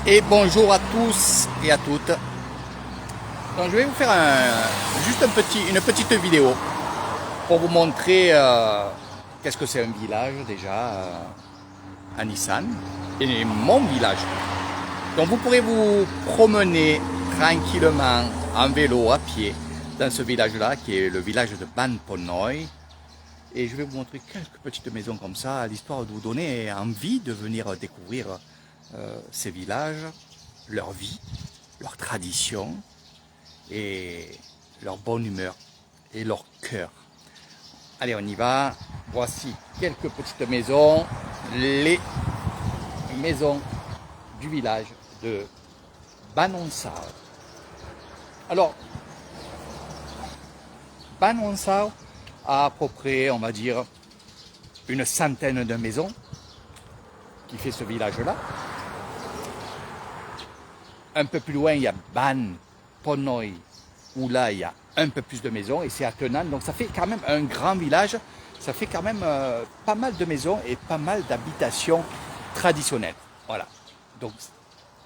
Et bonjour à tous et à toutes. Donc, je vais vous faire juste une petite vidéo pour vous montrer qu'est-ce que c'est un village déjà à Nissan et mon village. Donc vous pourrez vous promener tranquillement en vélo, à pied, dans ce village-là qui est le village de Ban Ponoy. Et je vais vous montrer quelques petites maisons comme ça, l'histoire de vous donner envie de venir découvrir ces villages, leur vie, leur tradition et leur bonne humeur et leur cœur. Allez, on y va. Voici quelques petites maisons, les maisons du village de Banonsao. Alors, Banonsao a à peu près, on va dire, une centaine de maisons qui fait ce village-là. Un peu plus loin, il y a Ban Ponoy, où là, il y a un peu plus de maisons, et c'est attenant. Donc ça fait quand même un grand village, ça fait quand même pas mal de maisons et pas mal d'habitations traditionnelles. Voilà. Donc,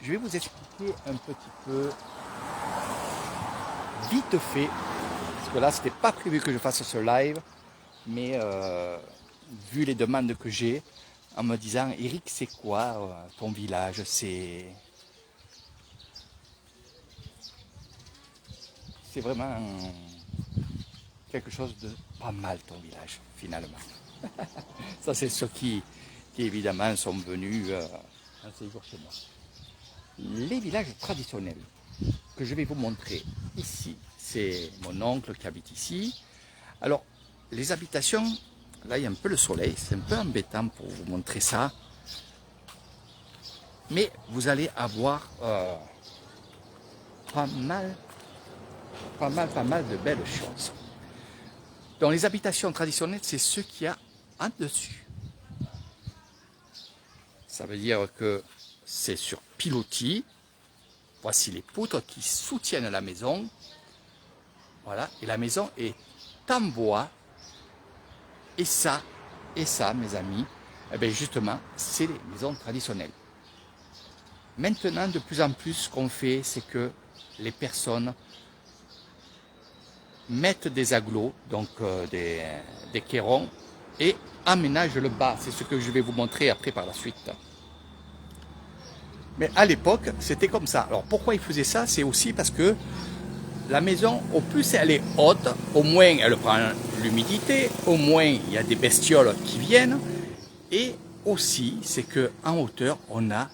je vais vous expliquer un petit peu, vite fait, parce que là, c'était pas prévu que je fasse ce live, mais vu les demandes que j'ai, en me disant, Eric, c'est quoi ton village? C'est vraiment quelque chose de pas mal ton village, finalement. Ça, c'est ceux qui évidemment sont venus un séjour chez moi. Les villages traditionnels que je vais vous montrer ici, c'est mon oncle qui habite ici. Alors, les habitations, là il y a un peu le soleil, c'est un peu embêtant pour vous montrer ça. Mais vous allez avoir pas mal de belles choses. Dans les habitations traditionnelles, c'est ce qu'il y a en dessus. Ça veut dire que c'est sur pilotis. Voici les poutres qui soutiennent la maison. Voilà, et la maison est en bois. Et ça, mes amis, eh bien justement, c'est les maisons traditionnelles. Maintenant, de plus en plus, ce qu'on fait, c'est que les personnes mettent des agglos, donc des cairons, et aménagent le bas. C'est ce que je vais vous montrer après par la suite. Mais à l'époque, c'était comme ça. Alors pourquoi ils faisaient ça? C'est aussi parce que la maison, au plus elle est haute, au moins elle prend l'humidité, au moins il y a des bestioles qui viennent, et aussi c'est qu'en hauteur, on a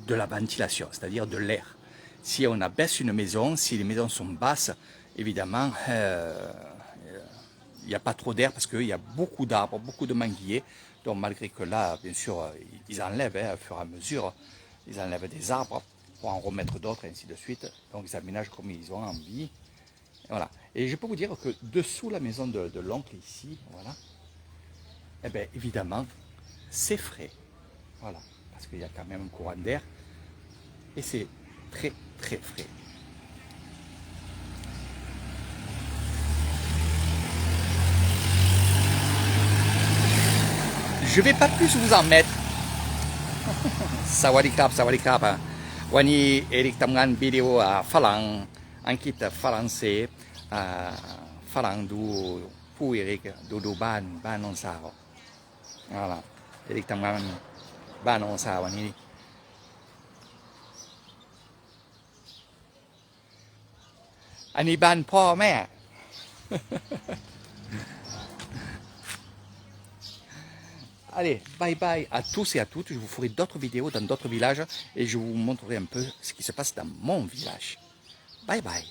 de la ventilation, c'est-à-dire de l'air. Si on abaisse une maison, si les maisons sont basses, évidemment, il n'y a pas trop d'air parce qu'il y a beaucoup d'arbres, beaucoup de manguiers. Donc malgré que là, bien sûr, ils enlèvent au fur et à mesure, ils enlèvent des arbres pour en remettre d'autres et ainsi de suite. Donc ils aménagent comme ils ont envie. Et voilà. Et je peux vous dire que dessous la maison de l'oncle ici, voilà, eh bien évidemment, c'est frais. Voilà. Parce qu'il y a quand même un courant d'air. Et c'est très très frais. Je vais pas plus vous en mettre. Sawadee krap. วันนี้เอริกทำงานวิดีโอฝรั่งอังกฤษฝรั่งเศสฝรั่งดูผู้เอริกดูบ้านน้องสาวเอาล่ะเอริกทำงานบ้านน้องสาววันนี้อันนี้บ้านพ่อแม่ Allez, bye bye à tous et à toutes. Je vous ferai d'autres vidéos dans d'autres villages et je vous montrerai un peu ce qui se passe dans mon village. Bye bye.